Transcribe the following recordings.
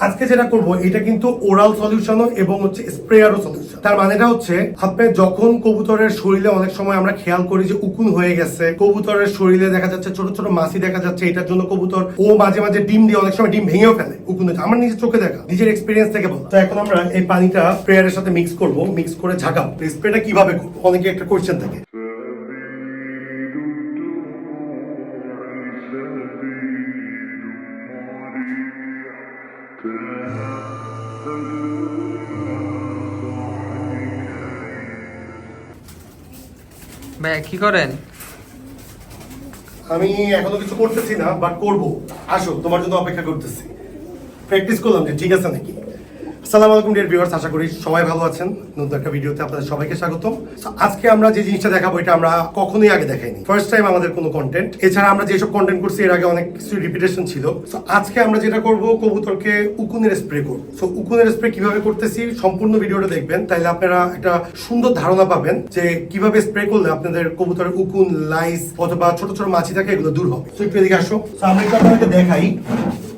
আজকে যেটা করবো এটা কিন্তু ওরাল সলিউশনও এবং হচ্ছে স্প্রেয়ারও সলিউশন। তার মানেটা হচ্ছে আপনি যখন কবুতরের শরীরে অনেক সময় আমরা খেয়াল করি যে উকুন হয়ে গেছে, কবুতরের শরীরে দেখা যাচ্ছে ছোট ছোট মাছি দেখা যাচ্ছে, এটার জন্য কবুতর ও মাঝে মাঝে ডিম দিয়ে অনেক সময় ডিম ভেঙেও ফেলে উকুন হচ্ছে। আমার নিজের চোখে দেখা, নিজের এক্সপিরিয়েন্স থেকে বল। তো এখন আমরা এই পানিটা স্প্রেয়ারের সাথে মিক্স করবো, মিক্স করে ঝাঁকাবো। স্প্রেটা কিভাবে করবো অনেকে একটা কোয়েশ্চেন থাকে। ভাই কি করেন? আমি এখনো কিছু করতেছি না, বাট করবো। আসো, তোমার জন্য অপেক্ষা করতেছি। প্র্যাকটিস করলাম যে ঠিক আছে নাকি। আসসালামু আলাইকুম ডিয়ার ভিউয়ার্স, আশা করি সবাই ভালো আছেন। নতুন একটা ভিডিওতে আপনাদের সবাইকে স্বাগতম। আজকে আমরা যে জিনিসটা দেখাবো এটা আমরা কখনোই আগে দেখাইনি, ফার্স্ট টাইম আমাদের কোনো কন্টেন্ট। এছাড়া আমরা যেসব কন্টেন্ট করছি এর আগে অনেক কিছু রিপিটেশন ছিল। আজকে আমরা যেটা করব, কবুতরকে উকুনের স্প্রে করব। উকুনের স্প্রে কিভাবে করতেছি সম্পূর্ণ ভিডিওটা দেখবেন, তাইলে আপনারা একটা সুন্দর ধারণা পাবেন যে কিভাবে স্প্রে করলে আপনাদের কবুতরের উকুন, লাইস অথবা ছোট ছোট মাছি থাকে এগুলো দূর হবে। একটু এদিকে আসো, আমরা একটু আপনাদেরকে দেখাই।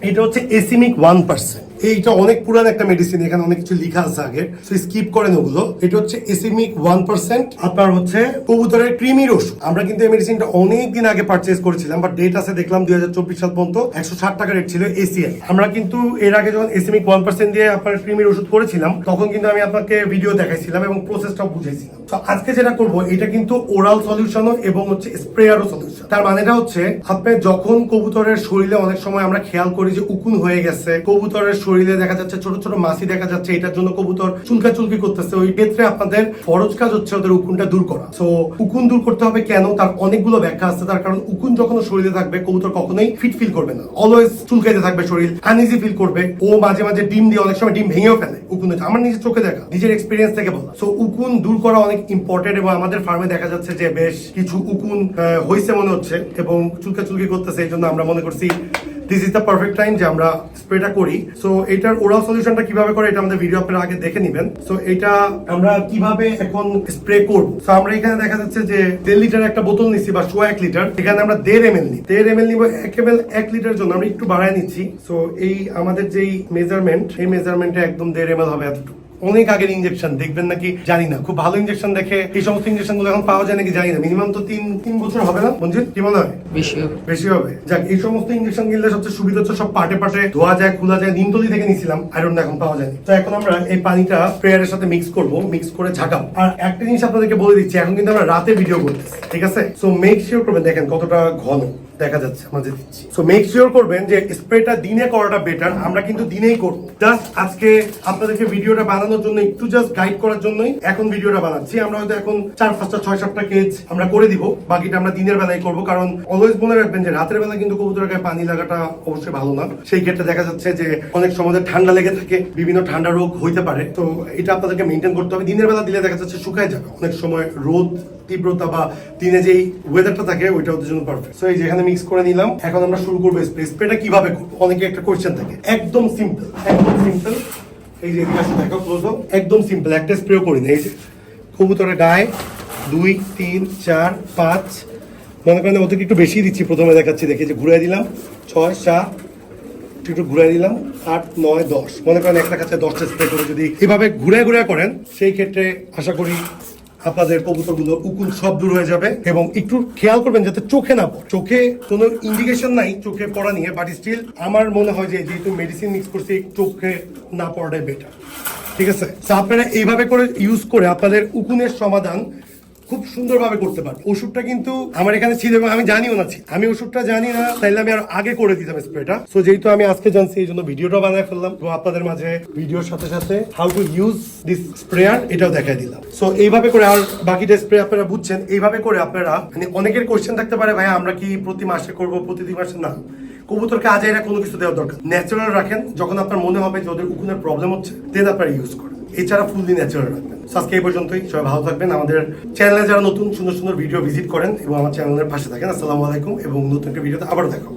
এটা হচ্ছে এসিমিক 1%। এইটা অনেক পুরান একটা মেডিসিন, এখানে অনেক কিছু লেখা আছে আগে, স্কিপ করেন ওগুলো। এটা হচ্ছে এসিমিক 1%। আপনার হচ্ছে কবুতরের কৃমির ওষুধ। আমরা কিন্তু এই মেডিসিনটা অনেক দিন আগে পারচেজ করেছিলাম, বাট ডেট আছে দেখলাম 2024 সাল পর্যন্ত 160 টাকা রেট ছিল এসিআই। আমরা কিন্তু এর আগে যখন এসিমিক 1% দিয়ে আপনার কৃমির ওষুধ করেছিলাম তখন কিন্তু আমি আপনাকে ভিডিও দেখাইছিলাম এবং প্রসেসটাও বুঝাইছিলাম। তো আজকে যেটা করবো এটা কিন্তু ওরাল সলিউশনও এবং হচ্ছে স্প্রেয়ারও সলিউশন। তার মানেটা হচ্ছে আপনি যখন কবুতরের শরীরে অনেক সময় আমরা খেয়াল করি যে উকুন হয়ে গেছে, কবুতরের শরীরে দেখা যাচ্ছে ছোট ছোট মাছি দেখা যাচ্ছে, এটার জন্য কবুতর চুলকাচুলকি করতেছে, ওই ক্ষেত্রে আপনাদের ফরজ কাজ হচ্ছে ওদের উকুনটা দূর করা। সো উকুন দূর করতে হবে কেন, তার অনেকগুলো ব্যাখ্যা আছে। তার কারণ উকুন যখন শরীরে থাকবে কবুতর কখনোই ফিট ফিল করবে না, অলওয়েজ চুলকাইতে থাকবে শরীর, আনইজি ফিল করবে, ও মাঝে মাঝে ডিম দিয়ে অনেক সময় ডিম ভেঙেও ফেলে উকুন হচ্ছে। আমার নিজের চোখে দেখা, নিজের এক্সপিরিয়েন্স থেকে বলা। সো উকুন দূর করা অনেক ইম্পর্টেন্ট এবং আমাদের ফার্মে দেখা যাচ্ছে যে বেশ কিছু উকুন হয়েছে মনে হচ্ছে এবং চুলকাচুলকি করতেছে। এই জন্য আমরা মনে করছি this is the perfect time যে আমরা স্প্রেটা করি। সো এটার ওরাল সলিউশনটা কিভাবে করে এটা আমাদের ভিডিও আপনারা আগে দেখে নেবেন। সো এটা আমরা কিভাবে এখন স্প্রে করব। সো আমরা এখানে দেখা যাচ্ছে যে 1.5 লিটার একটা বোতল নিচ্ছি বা 1.5 লিটার। এখানে আমরা 1.5 ml নিই, 1.5 ml নিব। 1 ml 1 লিটার জন্য আমরা একটু বাড়ায় নিচ্ছি। সো এই আমাদের যেই মেজারমেন্ট, এই মেজারমেন্টে একদম 1.5 ml হবে এতটুকু। অনেক আগের ইনজেকশন দেখবেন নাকি জানি না, খুব ভালো ইনজেকশন দেখে এই সমস্ত ইনজেকশন গুলো এখন পাওয়া যায় নাকি জানি না। মিনিমাম তো 3 বছর হবে না মঞ্জিত, কি মনে হয়? বেশি হবে। যাক, এই সমস্ত ইনজেকশন কিনলে সবচেয়ে সুবিধা হচ্ছে সব পার্টে পার্টে ধোয়া যায়, খোলা যায়। নিমতলি থেকে নিছিলাম, আয়রন এখন পাওয়া যায়। তো এখন আমরা এই পানিটা স্প্রেয়ারের সাথে মিক্স করব, মিক্স করে ঝাঁকাবো। আর একটা জিনিস আপনাদেরকে বলে দিচ্ছি, এখন কিন্তু আমরা রাতে ভিডিও করতেছি, ঠিক আছে? সো মেক শিওর করবেন, দেখেন কতটা ঘন দেখা যাচ্ছে মাঝে দিচ্ছি। সো মেক শিওর করবেন যে স্প্রেটা দিনে করাটা বেটার। আমরা কিন্তু দিনেই করব। জাস্ট আজকে আপনাদেরকে ভিডিওটা বানানোর জন্য, একটু জাস্ট গাইড করার জন্যই এখন ভিডিওটা বানাচ্ছি। আমরা হয়তো এখন 4-5টা 6-7টা কেজ আমরা করে দিব, বাকিটা আমরা দিনের বেলায় করব। কারণ অলওয়েজ মনে রাখবেন যে রাতের বেলা কিন্তু কবুতরের গায়ে পানি লাগাটা অবশ্যই ভালো না। সেই ক্ষেত্রে দেখা যাচ্ছে যে অনেক সময় ঠান্ডা লেগে থাকে, বিভিন্ন ঠান্ডা রোগ হইতে পারে। তো এটা আপনাদেরকে মেনটেন করতে হবে। দিনের বেলা দিলে দেখা যাচ্ছে শুকায় যাবে। অনেক সময় রোদ তীব্রতা বা দিনে যেই ওয়েদারটা থাকে ওইটা ওদের জন্য পারফেক্ট। সো এই যে এখানে মিক্স করে নিলাম। এখন আমরা শুরু করবো স্প্রে। স্প্রেটা কিভাবে করবো অনেকে একটা কোয়েশ্চেন থাকে। একদম সিম্পল, একদম সিম্পল। এই যে এদিকে আসলে দেখো ক্লোজ, একদম সিম্পল। একটা স্প্রে করি না। এই যে কবুতরের গায়ে 2, 3, 4, 5 মনে করেন ওদেরকে একটু বেশি দিচ্ছি। প্রথমে দেখাচ্ছি, দেখি যে ঘুরাই দিলাম 6, 7, একটু ঘুরাই দিলাম 8, 9, 10। মনে করেন একটা কাছে 10টা স্প্রে করে যদি এভাবে ঘুরে ঘুরে করেন, সেই ক্ষেত্রে আশা করি আপনাদের কবুতরগুলো উকুন সব দূর হয়ে যাবে। এবং একটু খেয়াল করবেন যাতে চোখে না পড়ে। চোখে কোনো ইন্ডিকেশন নাই চোখে পড়া নিয়ে, বাট স্টিল আমার মনে হয় যে যেহেতু মেডিসিন মিক্স করছি, চোখে না পড়াটাই বেটার, ঠিক আছে? আপনারা এইভাবে করে ইউজ করে আপনাদের উকুনের সমাধান খুব সুন্দরভাবে করতে পারবেন। ওষুধটা কিন্তু আমার এখানে ছিল এবং আমি জানিও না, আমি ওষুধটা জানি না, তাইলে আমি আর আগে করে দিতাম স্প্রেটা। সো যেহেতু আমি আজকে জানছি এই জন্য ভিডিওটা বানায় ফেললাম এবং আপনাদের মাঝে ভিডিওর সাথে সাথে how to use this sprayer এটাও দেখাই দিলাম। সো এইভাবে করে, আর বাকিটা স্প্রে আপনারা বুঝছেন, এইভাবে করে আপনারা, মানে অনেকের কোয়েশ্চেন থাকতে পারে ভাই আমরা কি প্রতি মাসে করবো, প্রতি 2 মাসে? না, কবুতরকে আজাইরা কোনো কিছু দেওয়ার দরকার। ন্যাচারাল রাখেন। যখন আপনার মনে হবে যে ওদের উকুনের প্রবলেম হচ্ছে, দেন আপনারা ইউজ করেন। এছাড়া ফুললি ন্যাচারাল রাখবেন। আজকে এই পর্যন্তই। সবাই ভালো থাকবেন। আমাদের চ্যানেলে যারা নতুন সুন্দর সুন্দর ভিডিও ভিজিট করেন এবং আমার চ্যানেলের পাশে থাকেন। আসসালামু আলাইকুম এবং নতুন একটা ভিডিওতে আবার দেখা।